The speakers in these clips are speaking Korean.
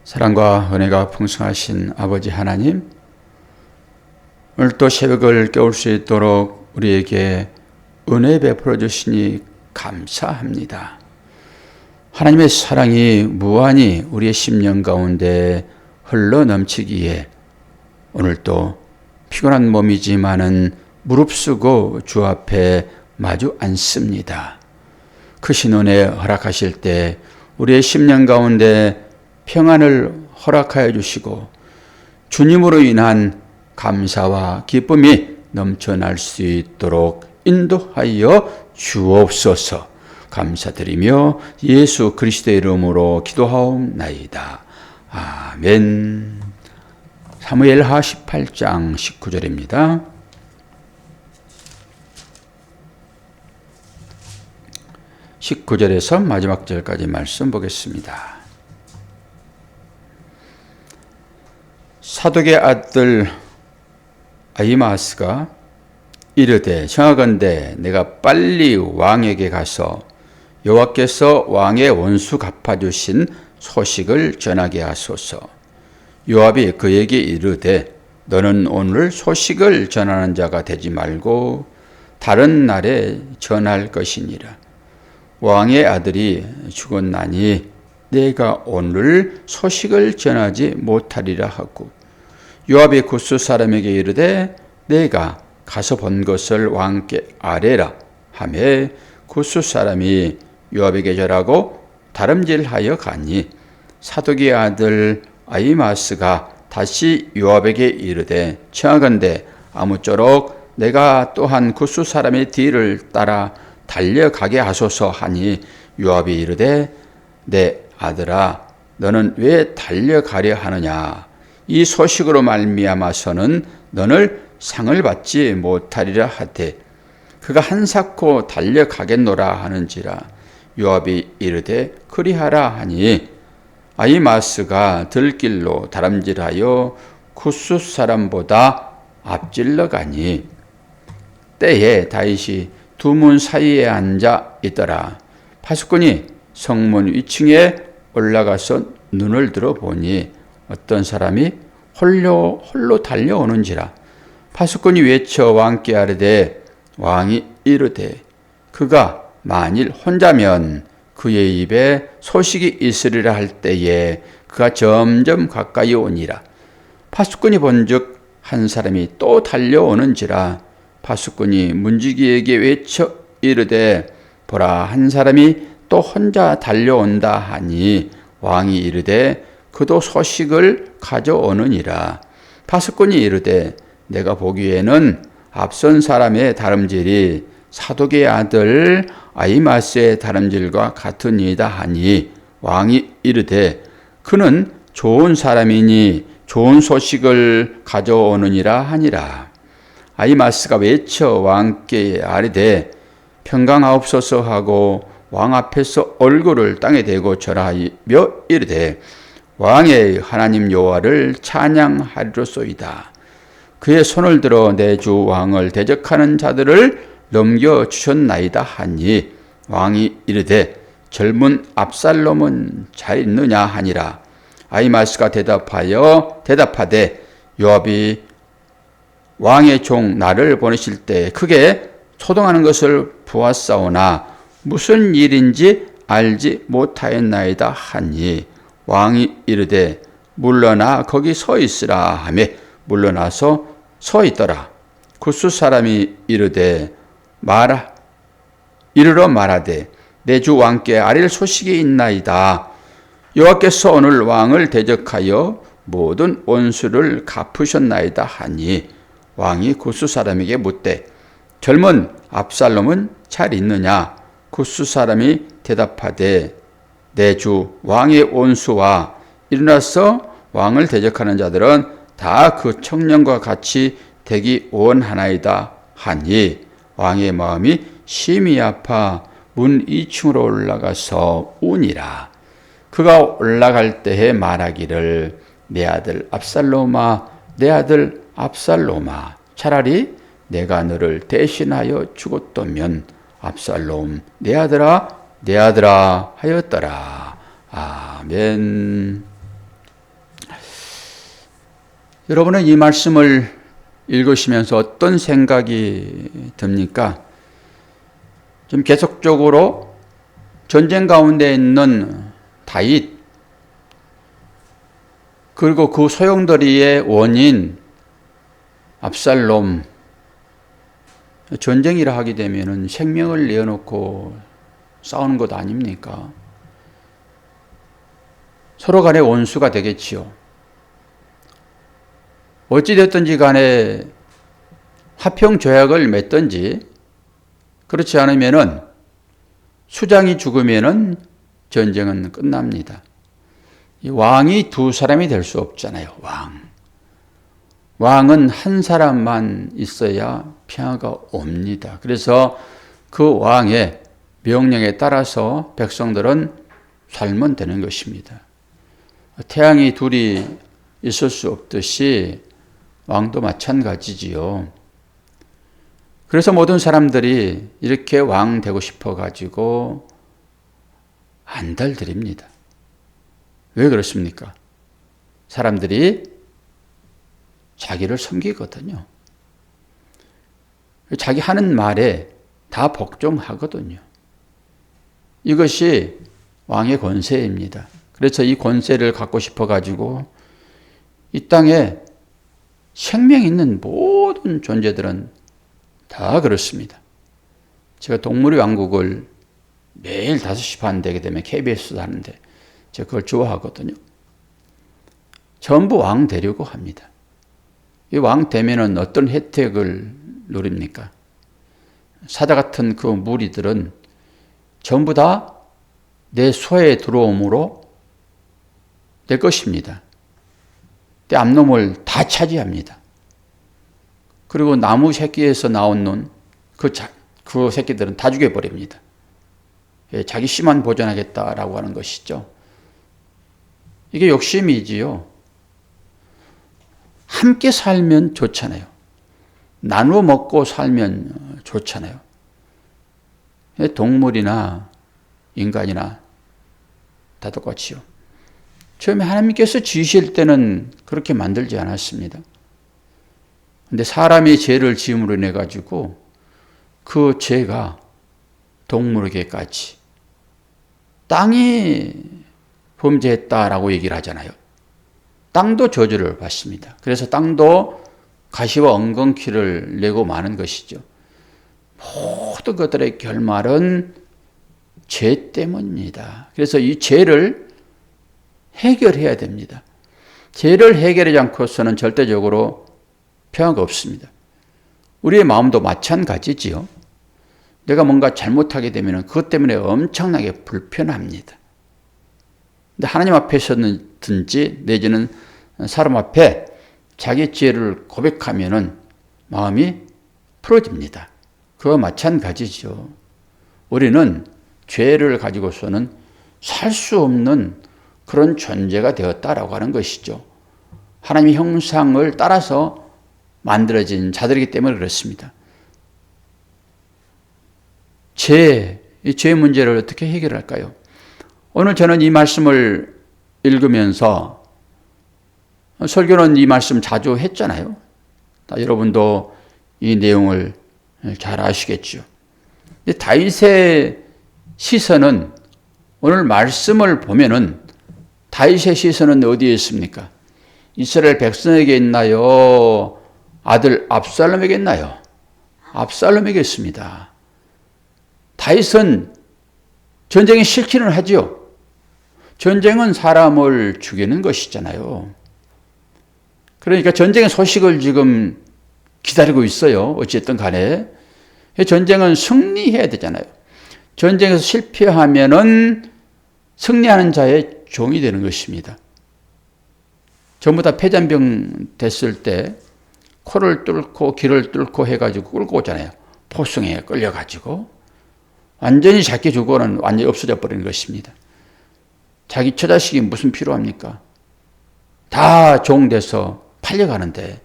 사랑과 은혜가 풍성하신 아버지 하나님, 오늘 또 새벽을 깨울 수 있도록 우리에게 은혜 베풀어 주시니 감사합니다. 하나님의 사랑이 무한히 우리의 심령 가운데 흘러 넘치기에 오늘 또 피곤한 몸이지만은 무릅쓰고 주 앞에 마주 앉습니다. 크신 은혜 허락하실 때 우리의 심령 가운데 평안을 허락하여 주시고 주님으로 인한 감사와 기쁨이 넘쳐날 수 있도록 인도하여 주옵소서. 감사드리며 예수 그리스도의 이름으로 기도하옵나이다. 아멘. 사무엘하 18장 19절입니다. 19절에서 마지막 절까지 말씀 보겠습니다. 사독의 아들 아히마아스가 이르되 청하건대 내가 빨리 왕에게 가서 여호와께서 왕의 원수 갚아주신 소식을 전하게 하소서. 요압이 그에게 이르되 너는 오늘 소식을 전하는 자가 되지 말고 다른 날에 전할 것이니라. 왕의 아들이 죽었나니 내가 오늘 소식을 전하지 못하리라 하고 요압이 굿스 사람에게 이르되 내가 가서 본 것을 왕께 아뢰라 하매 굿스 사람이 요압에게 절하고 다름질하여 가니 사독의 아들 아히마아스가 다시 요압에게 이르되 청하건대 아무쪼록 내가 또한 굿스 사람의 뒤를 따라 달려가게 하소서 하니 요압이 이르되 내 아들아 너는 왜 달려가려 하느냐. 이 소식으로 말미암아서는 너를 상을 받지 못하리라 하되 그가 한사코 달려가겠노라 하는지라. 요압이 이르되 그리하라 하니 아히마아스가 들길로 다름질하여 굿스 사람보다 앞질러 가니 때에 다윗이 두 문 사이에 앉아 있더라. 파수꾼이 성문 위층에 올라가서 눈을 들어보니 어떤 사람이 홀로 달려오는지라. 파수꾼이 외쳐 왕께 아뢰되 왕이 이르되 그가 만일 혼자면 그의 입에 소식이 있으리라 할 때에 그가 점점 가까이 오니라. 파수꾼이 본즉 한 사람이 또 달려오는지라. 파수꾼이 문지기에게 외쳐 이르되 보라 한 사람이 또 혼자 달려온다 하니 왕이 이르되 그도 소식을 가져오느니라. 파수꾼이 이르되 내가 보기에는 앞선 사람의 다름질이 사독의 아들 아히마아스의 다름질과 같으니이다 하니 왕이 이르되 그는 좋은 사람이니 좋은 소식을 가져오느니라 하니라. 아히마아스가 외쳐 왕께 아뢰되 평강하옵소서 하고 왕 앞에서 얼굴을 땅에 대고 절하며 이르되 왕의 하나님 여호와를 찬양하리로소이다. 그의 손을 들어 내 주 왕을 대적하는 자들을 넘겨주셨나이다 하니 왕이 이르되 젊은 압살롬은 잘 있느냐 하니라. 아히마아스가 대답하되 요압이 왕의 종 나를 보내실 때 크게 소동하는 것을 보았사오나 무슨 일인지 알지 못하였나이다 하니 왕이 이르되 물러나 거기 서 있으라 하며 물러나서 서 있더라. 굿스 사람이 이르러 말하되 내 주 왕께 아뢰 소식이 있나이다. 여호와께서 오늘 왕을 대적하여 모든 원수를 갚으셨나이다 하니 왕이 굿스 사람에게 묻되 젊은 압살롬은 잘 있느냐. 굿스 사람이 대답하되 내 주 왕의 원수와 일어나서 왕을 대적하는 자들은 다 그 청년과 같이 되기 원하나이다 하니 왕의 마음이 심히 아파 문 2층으로 올라가서 우니라. 그가 올라갈 때에 말하기를 내 아들 압살롬아 내 아들 압살롬아 차라리 내가 너를 대신하여 죽었다면 압살롬 내 아들아 하였더라. 아멘. 여러분은 이 말씀을 읽으시면서 어떤 생각이 듭니까? 좀 계속적으로 전쟁 가운데 있는 다윗, 그리고 그 소용돌이의 원인 압살롬, 전쟁이라 하게 되면 생명을 내어놓고 싸우는 것 아닙니까? 서로 간의 원수가 되겠지요. 어찌됐든지 간에 화평 조약을 맺든지 그렇지 않으면은 수장이 죽으면은 전쟁은 끝납니다. 이 왕이 두 사람이 될 수 없잖아요. 왕은 한 사람만 있어야 평화가 옵니다. 그래서 그 왕의 명령에 따라서 백성들은 살면 되는 것입니다. 태양이 둘이 있을 수 없듯이 왕도 마찬가지지요. 그래서 모든 사람들이 이렇게 왕 되고 싶어 가지고 안달들입니다. 왜 그렇습니까? 사람들이 자기를 섬기거든요. 자기 하는 말에 다 복종하거든요. 이것이 왕의 권세입니다. 그래서 이 권세를 갖고 싶어 가지고 이 땅에 생명 있는 모든 존재들은 다 그렇습니다. 제가 동물의 왕국을 매일 5시 반 되게 되면 KBS도 하는데 제가 그걸 좋아하거든요. 전부 왕 되려고 합니다. 이 왕 되면은 어떤 혜택을 누립니까? 사자 같은 그 무리들은 전부 다 내 소에 들어옴으로 내 것입니다. 내 암놈을 다 차지합니다. 그리고 나무 새끼에서 나온 놈, 그 새끼들은 다 죽여버립니다. 자기 씨만 보존하겠다라고 하는 것이죠. 이게 욕심이지요. 함께 살면 좋잖아요. 나누어 먹고 살면 좋잖아요. 동물이나 인간이나 다 똑같이요. 처음에 하나님께서 지으실 때는 그렇게 만들지 않았습니다. 근데 사람이 죄를 지음으로 인해 가지고 그 죄가 동물에게까지 땅이 범죄했다라고 얘기를 하잖아요. 땅도 저주를 받습니다. 그래서 땅도 가시와 엉겅퀴를 내고 마는 것이죠. 모든 것들의 결말은 죄 때문입니다. 그래서 이 죄를 해결해야 됩니다. 죄를 해결하지 않고서는 절대적으로 평화가 없습니다. 우리의 마음도 마찬가지지요. 내가 뭔가 잘못하게 되면 그것 때문에 엄청나게 불편합니다. 근데 하나님 앞에서든지 내지는 사람 앞에 자기 죄를 고백하면은 마음이 풀어집니다. 그와 마찬가지죠. 우리는 죄를 가지고서는 살 수 없는 그런 존재가 되었다라고 하는 것이죠. 하나님의 형상을 따라서 만들어진 자들이기 때문에 그렇습니다. 이 죄 문제를 어떻게 해결할까요? 오늘 저는 이 말씀을 읽으면서 설교는 이 말씀 자주 했잖아요. 여러분도 이 내용을 잘 아시겠죠. 다윗의 시선은 오늘 말씀을 보면은 다윗의 시선은 어디에 있습니까? 이스라엘 백성에게 있나요? 아들 압살롬에게 있나요? 압살롬에게 있습니다. 다윗은 전쟁에 싫기는 하죠. 전쟁은 사람을 죽이는 것이잖아요. 그러니까 전쟁의 소식을 지금 기다리고 있어요. 어쨌든 간에. 전쟁은 승리해야 되잖아요. 전쟁에서 실패하면은 승리하는 자의 종이 되는 것입니다. 전부 다 폐잔병 됐을 때 코를 뚫고 귀를 뚫고 해가지고 끌고 오잖아요. 포승에 끌려가지고 완전히 작게 죽고는 완전히 없어져 버리는 것입니다. 자기 처자식이 무슨 필요합니까? 다 종 돼서 팔려가는데,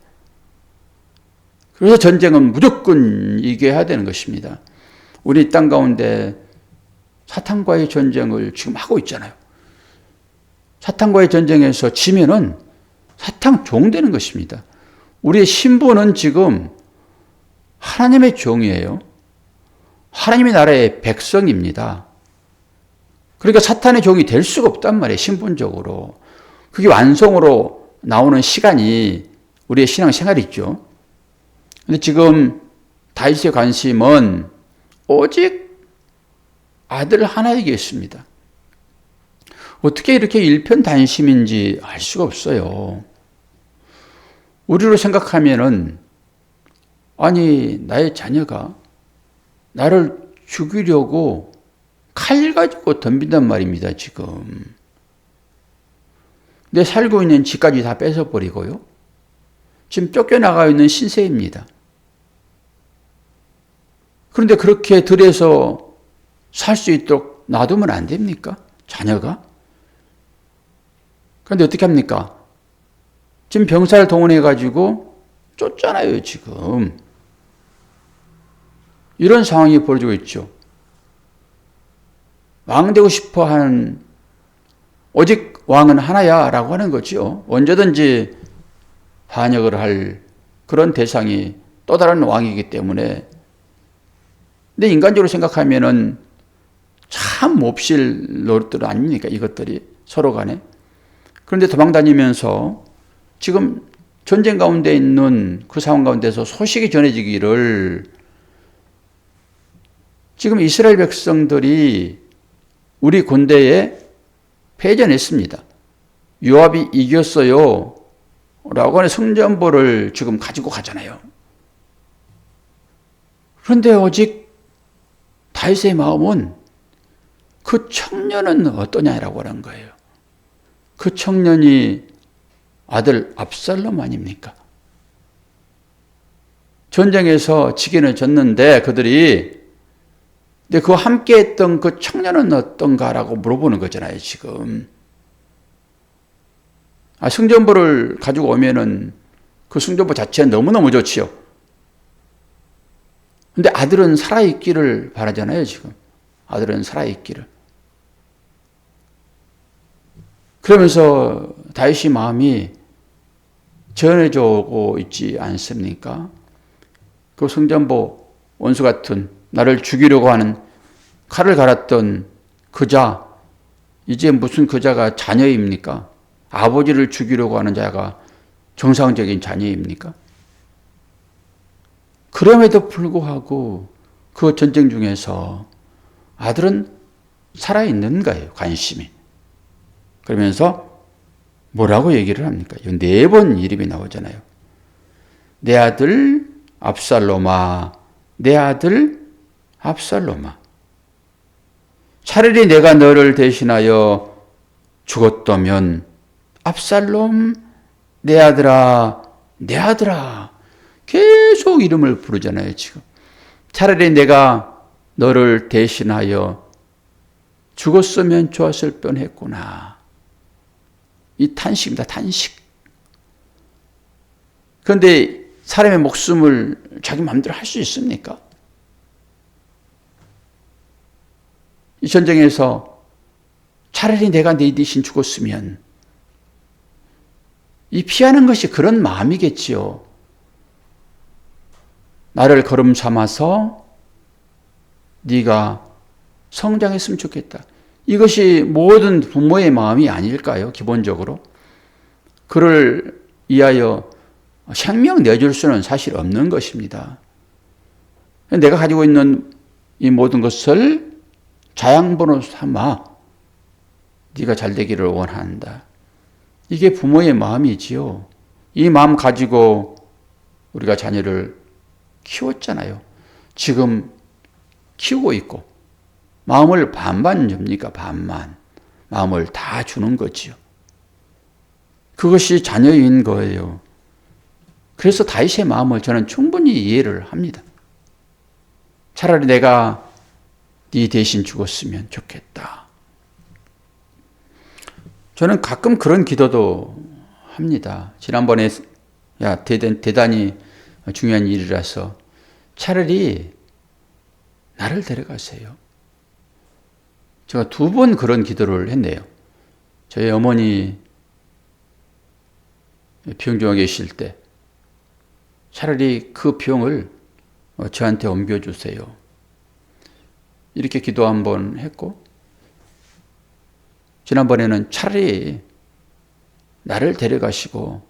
그래서 전쟁은 무조건 이겨야 되는 것입니다. 우리 땅 가운데 사탄과의 전쟁을 지금 하고 있잖아요. 사탄과의 전쟁에서 지면은 사탕 종 되는 것입니다. 우리의 신분은 지금 하나님의 종이에요. 하나님의 나라의 백성입니다. 그러니까 사탄의 종이 될 수가 없단 말이에요. 신분적으로. 그게 완성으로 나오는 시간이 우리의 신앙생활이죠. 근데 지금 다윗의 관심은 오직 아들 하나에게 있습니다. 어떻게 이렇게 일편단심인지 알 수가 없어요. 우리로 생각하면은 아니 나의 자녀가 나를 죽이려고 칼 가지고 덤빈단 말입니다. 지금 내 살고 있는 집까지 다 뺏어버리고요. 지금 쫓겨나가 있는 신세입니다. 그런데 그렇게 들에서 살 수 있도록 놔두면 안 됩니까? 자녀가? 그런데 어떻게 합니까? 지금 병사를 동원해가지고 쫓잖아요, 지금. 이런 상황이 벌어지고 있죠. 왕 되고 싶어 하는, 오직 왕은 하나야 라고 하는 거죠. 언제든지 반역을 할 그런 대상이 또 다른 왕이기 때문에. 근데 인간적으로 생각하면은 참 몹실 노릇들 아닙니까? 이것들이 서로 간에. 그런데 도망다니면서 지금 전쟁 가운데 있는 그 상황 가운데서 소식이 전해지기를 지금 이스라엘 백성들이 우리 군대에 패전했습니다. 요압이 이겼어요. 라고 하는 승전보를 지금 가지고 가잖아요. 그런데 오직 다윗의 마음은 그 청년은 어떠냐라고 하는 거예요. 그 청년이 아들 압살롬 아닙니까? 전쟁에서 지기는 졌는데 그들이 근데 그 함께 했던 그 청년은 어떤가라고 물어보는 거잖아요, 지금. 승전보를 가지고 오면은 그 승전보 자체는 너무너무 좋지요. 근데 아들은 살아있기를 바라잖아요, 지금. 아들은 살아있기를. 그러면서 다윗의 마음이 전해져 오고 있지 않습니까? 그 승전보 원수 같은 나를 죽이려고 하는 칼을 갈았던 그자, 이제 무슨 그자가 자녀입니까? 아버지를 죽이려고 하는 자가 정상적인 자녀입니까? 그럼에도 불구하고 그 전쟁 중에서 아들은 살아있는가요? 관심이. 그러면서 뭐라고 얘기를 합니까? 4번 이름이 나오잖아요. 내 아들 압살롬아, 내 아들 압살롬아. 차라리 내가 너를 대신하여 죽었다면 압살롬 내 아들아, 내 아들아. 계속 이름을 부르잖아요, 지금. 차라리 내가 너를 대신하여 죽었으면 좋았을 뻔했구나. 이 탄식입니다, 탄식. 그런데 사람의 목숨을 자기 마음대로 할 수 있습니까? 이 전쟁에서 차라리 내가 네 대신 죽었으면, 이 피하는 것이 그런 마음이겠지요. 나를 걸음 삼아서 네가 성장했으면 좋겠다. 이것이 모든 부모의 마음이 아닐까요? 기본적으로. 그를 위하여 생명 내줄 수는 사실 없는 것입니다. 내가 가지고 있는 이 모든 것을 자양분으로 삼아 네가 잘 되기를 원한다. 이게 부모의 마음이지요. 이 마음 가지고 우리가 자녀를 키웠잖아요. 지금 키우고 있고 마음을 반만 줍니까? 반만. 마음을 다 주는 거지요. 그것이 자녀인 거예요. 그래서 다윗의 마음을 저는 충분히 이해를 합니다. 차라리 내가 네 대신 죽었으면 좋겠다. 저는 가끔 그런 기도도 합니다. 지난번에 대단히 중요한 일이라서 차라리 나를 데려가세요. 제가 2번 그런 기도를 했네요. 저희 어머니 병중에 계실 때 차라리 그 병을 저한테 옮겨주세요. 이렇게 기도 한번 했고, 지난번에는 차라리 나를 데려가시고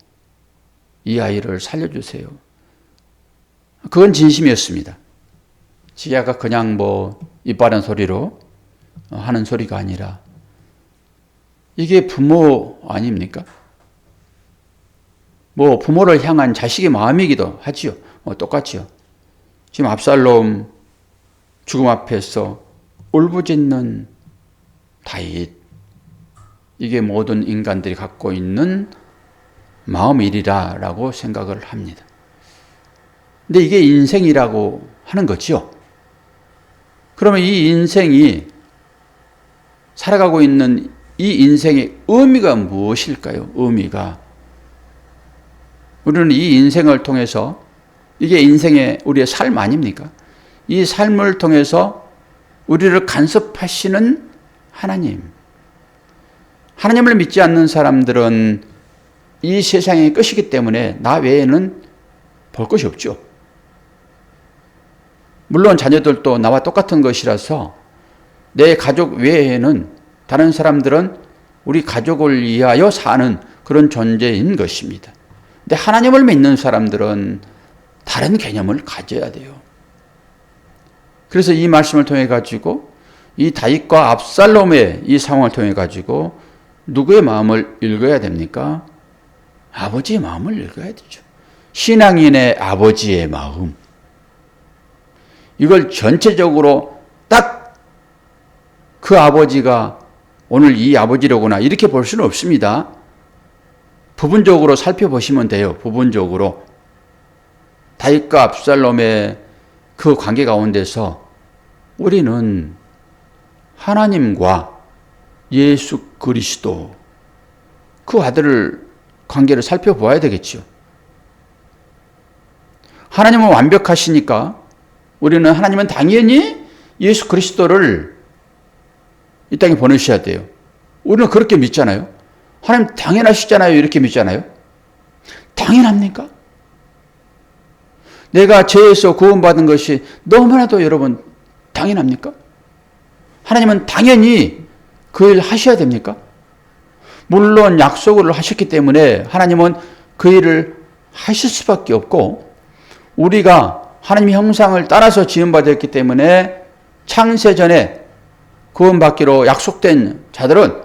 이 아이를 살려주세요. 그건 진심이었습니다. 지혜가 그냥 이빠른 소리로 하는 소리가 아니라 이게 부모 아닙니까? 부모를 향한 자식의 마음이기도 하지요. 똑같지요. 지금 압살롬 죽음 앞에서 울부짖는 다윗, 이게 모든 인간들이 갖고 있는 마음이리라라고 생각을 합니다. 근데 이게 인생이라고 하는 거죠. 그러면 이 인생이 살아가고 있는 이 인생의 의미가 무엇일까요? 의미가. 우리는 이 인생을 통해서, 이게 인생의 우리의 삶 아닙니까? 이 삶을 통해서 우리를 간섭하시는 하나님을 믿지 않는 사람들은 이 세상의 끝이기 때문에 나 외에는 볼 것이 없죠. 물론 자녀들도 나와 똑같은 것이라서 내 가족 외에는 다른 사람들은 우리 가족을 위하여 사는 그런 존재인 것입니다. 근데 하나님을 믿는 사람들은 다른 개념을 가져야 돼요. 그래서 이 말씀을 통해 가지고 이 다윗과 압살롬의 이 상황을 통해 가지고 누구의 마음을 읽어야 됩니까? 아버지의 마음을 읽어야 되죠. 신앙인의 아버지의 마음. 이걸 전체적으로 딱 그 아버지가 오늘 이 아버지로구나 이렇게 볼 수는 없습니다. 부분적으로 살펴보시면 돼요. 부분적으로. 다윗과 압살롬의 그 관계 가운데서 우리는 하나님과 예수 그리스도 그 아들을 관계를 살펴보아야 되겠죠. 하나님은 완벽하시니까 우리는 하나님은 당연히 예수 그리스도를 이 땅에 보내셔야 돼요. 우리는 그렇게 믿잖아요. 하나님 당연하시잖아요. 이렇게 믿잖아요. 당연합니까? 내가 죄에서 구원받은 것이 너무나도 여러분 당연합니까? 하나님은 당연히 그 일 하셔야 됩니까? 물론 약속을 하셨기 때문에 하나님은 그 일을 하실 수밖에 없고, 우리가 하나님의 형상을 따라서 지음받았기 때문에 창세전에 구원받기로 약속된 자들은,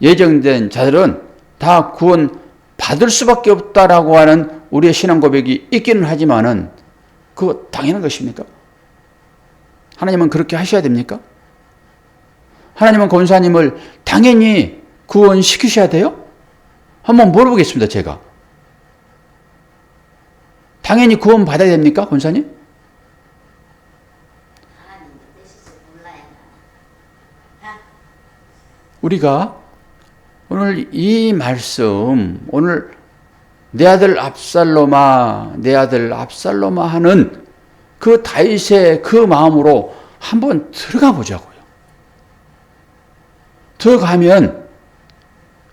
예정된 자들은 다 구원 받을 수밖에 없다라고 하는 우리의 신앙 고백이 있기는 하지만은 그거 당연한 것입니까? 하나님은 그렇게 하셔야 됩니까? 하나님은 권사님을 당연히 구원시키셔야 돼요? 한번 물어보겠습니다, 제가. 당연히 구원 받아야 됩니까, 권사님? 우리가 오늘 이 말씀, 오늘 내 아들 압살롬아, 내 아들 압살롬아 하는 그 다윗의 그 마음으로 한번 들어가 보자고요. 들어가면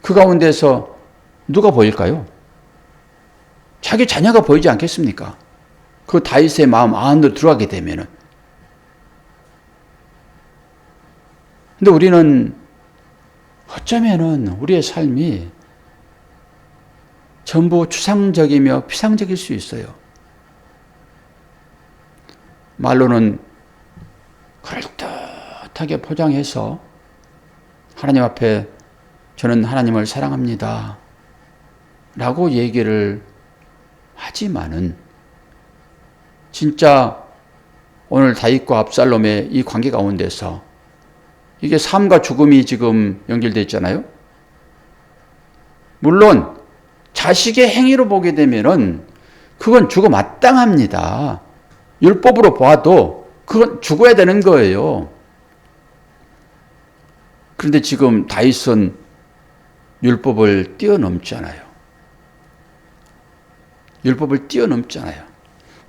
그 가운데서 누가 보일까요? 자기 자녀가 보이지 않겠습니까? 그 다윗의 마음 안으로 들어가게 되면은. 근데 우리는 어쩌면은 우리의 삶이 전부 추상적이며 피상적일 수 있어요. 말로는 그럴듯하게 포장해서 하나님 앞에 저는 하나님을 사랑합니다 라고 얘기를 하지만은, 진짜 오늘 다윗과 압살롬의 이 관계 가운데서 이게 삶과 죽음이 지금 연결되어 있잖아요. 물론 자식의 행위로 보게 되면은 그건 죽어 마땅합니다. 율법으로 봐도 그건 죽어야 되는 거예요. 그런데 지금 다윗은 율법을 뛰어넘잖아요. 율법을 뛰어넘잖아요.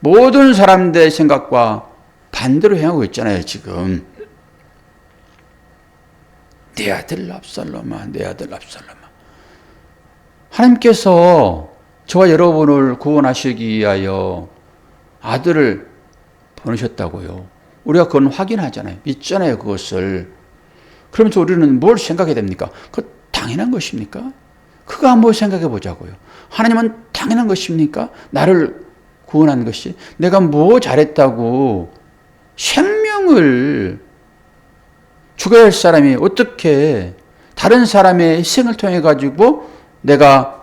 모든 사람들의 생각과 반대로 행하고 있잖아요, 지금. 내 아들 압살롬아, 내 아들 압살롬아. 하나님께서 저와 여러분을 구원하시기 위하여 아들을 보내셨다고요. 우리가 그건 확인하잖아요. 믿잖아요, 그것을. 그러면서 우리는 뭘 생각해야 됩니까? 그거 당연한 것입니까? 그거 한번 생각해 보자고요. 하나님은 당연한 것입니까? 나를 구원한 것이. 내가 뭐 잘했다고 생명을 죽어야 할 사람이 어떻게 다른 사람의 희생을 통해 가지고 내가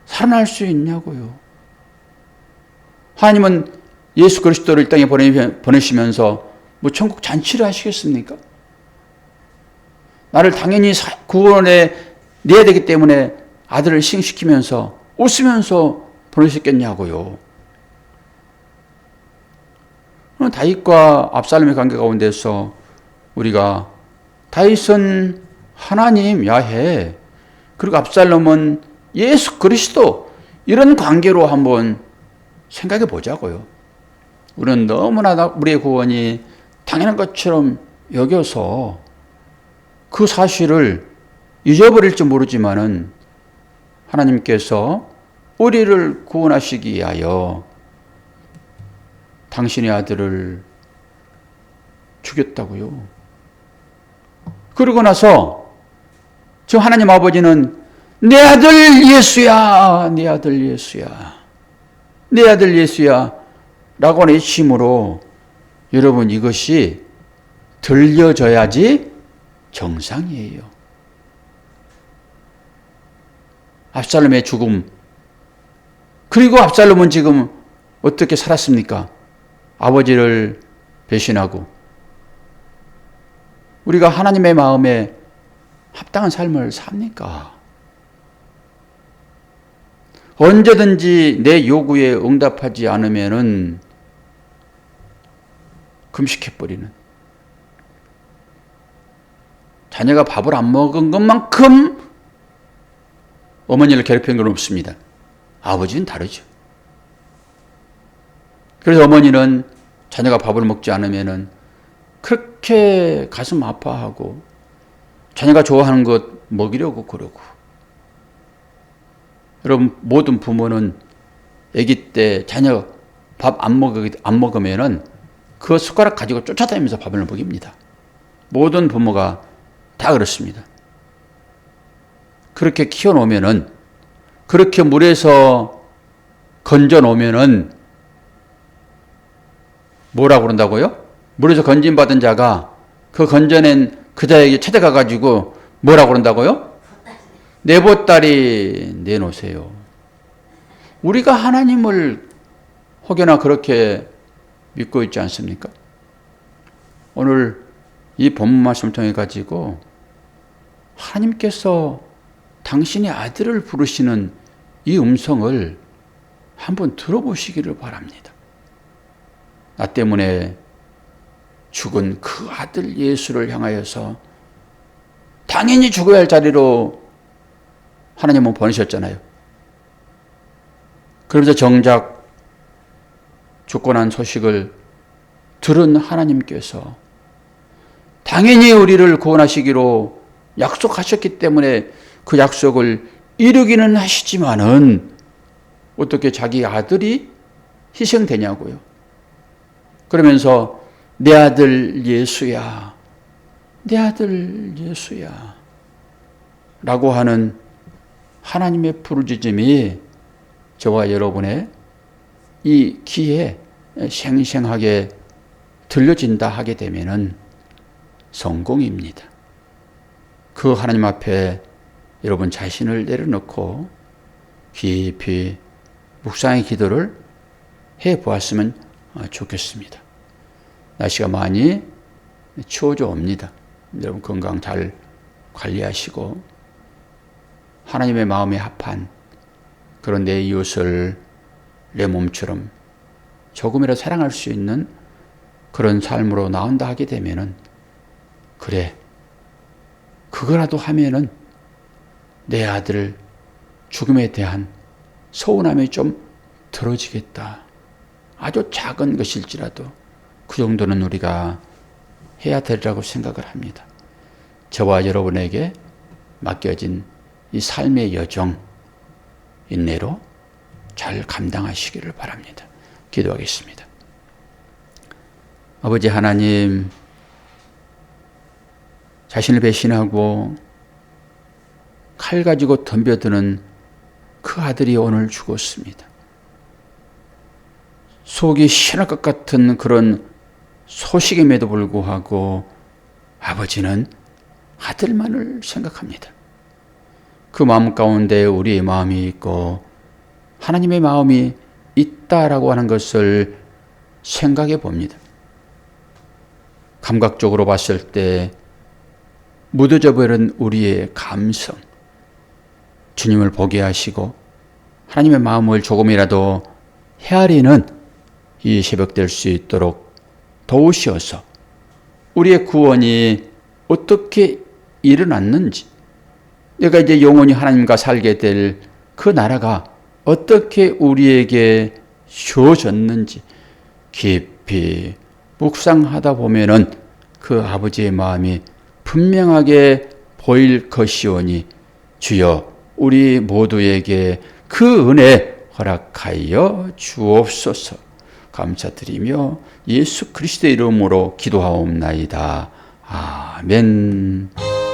살아날 수 있냐고요. 하나님은 예수 그리스도를 이 땅에 보내시면서 뭐 천국 잔치를 하시겠습니까? 나를 당연히 구원해 내야 되기 때문에 아들을 희생시키면서 웃으면서 보내셨겠냐고요. 다윗과 압살롬의 관계 가운데서 우리가 다윗은 하나님 야훼, 그리고 압살롬은 예수 그리스도, 이런 관계로 한번 생각해 보자고요. 우리는 너무나 우리의 구원이 당연한 것처럼 여겨서 그 사실을 잊어버릴지 모르지만은 하나님께서 우리를 구원하시기 위하여 당신의 아들을 죽였다고요. 그러고 나서 저 하나님 아버지는 내 아들 예수야, 내 아들 예수야, 내 아들 예수야 라고 하는 힘으로, 여러분, 이것이 들려져야지 정상이에요. 압살롬의 죽음, 그리고 압살롬은 지금 어떻게 살았습니까? 아버지를 배신하고. 우리가 하나님의 마음에 합당한 삶을 삽니까? 언제든지 내 요구에 응답하지 않으면은 금식해버리는, 자녀가 밥을 안 먹은 것만큼 어머니를 괴롭힌 건 없습니다. 아버지는 다르죠. 그래서 어머니는 자녀가 밥을 먹지 않으면은 그렇게 가슴 아파하고 자녀가 좋아하는 것 먹이려고 그러고. 여러분, 모든 부모는 아기 때 자녀 밥 안 먹으면은 그 숟가락 가지고 쫓아다니면서 밥을 먹입니다. 모든 부모가 다 그렇습니다. 그렇게 키워놓으면은, 그렇게 물에서 건져놓으면은 뭐라고 그런다고요? 물에서 건진받은 자가 그 건져낸 그 자에게 찾아가가지고 뭐라고 그런다고요? 내 보따리 내놓으세요. 우리가 하나님을 혹여나 그렇게 믿고 있지 않습니까? 오늘 이 본문 말씀을 통해 가지고 하나님께서 당신의 아들을 부르시는 이 음성을 한번 들어보시기를 바랍니다. 나 때문에 죽은 그 아들 예수를 향하여서 당연히 죽어야 할 자리로 하나님은 보내셨잖아요. 그러면서 정작 죽고 난 소식을 들은 하나님께서 당연히 우리를 구원하시기로 약속하셨기 때문에 그 약속을 이루기는 하시지만은 어떻게 자기 아들이 희생되냐고요. 그러면서 내 아들 예수야, 내 아들 예수야 라고 하는 하나님의 부르짖음이 저와 여러분의 이 귀에 생생하게 들려진다 하게 되면은 성공입니다. 그 하나님 앞에 여러분 자신을 내려놓고 깊이 묵상의 기도를 해보았으면 좋겠습니다. 날씨가 많이 추워져 옵니다. 여러분 건강 잘 관리하시고 하나님의 마음에 합한 그런 내 이웃을 내 몸처럼 조금이라도 사랑할 수 있는 그런 삶으로 나온다 하게 되면은, 그래, 그거라도 하면은 내 아들 죽음에 대한 서운함이 좀 덜어지겠다. 아주 작은 것일지라도 그 정도는 우리가 해야 되리라고 생각을 합니다. 저와 여러분에게 맡겨진 이 삶의 여정, 인내로 잘 감당하시기를 바랍니다. 기도하겠습니다. 아버지 하나님, 자신을 배신하고 칼 가지고 덤벼드는 그 아들이 오늘 죽었습니다. 속이 시원할 것 같은 그런 소식임에도 불구하고 아버지는 아들만을 생각합니다. 그 마음 가운데 우리의 마음이 있고 하나님의 마음이 있다라고 하는 것을 생각해 봅니다. 감각적으로 봤을 때 묻어져 버린 우리의 감성, 주님을 보게 하시고 하나님의 마음을 조금이라도 헤아리는 이 새벽 될 수 있도록 도우시어서 우리의 구원이 어떻게 일어났는지, 내가 이제 영원히 하나님과 살게 될 그 나라가 어떻게 우리에게 주어졌는지 깊이 묵상하다 보면은 그 아버지의 마음이 분명하게 보일 것이오니 주여 우리 모두에게 그 은혜 허락하여 주옵소서. 감사드리며 예수 그리스도의 이름으로 기도하옵나이다. 아멘.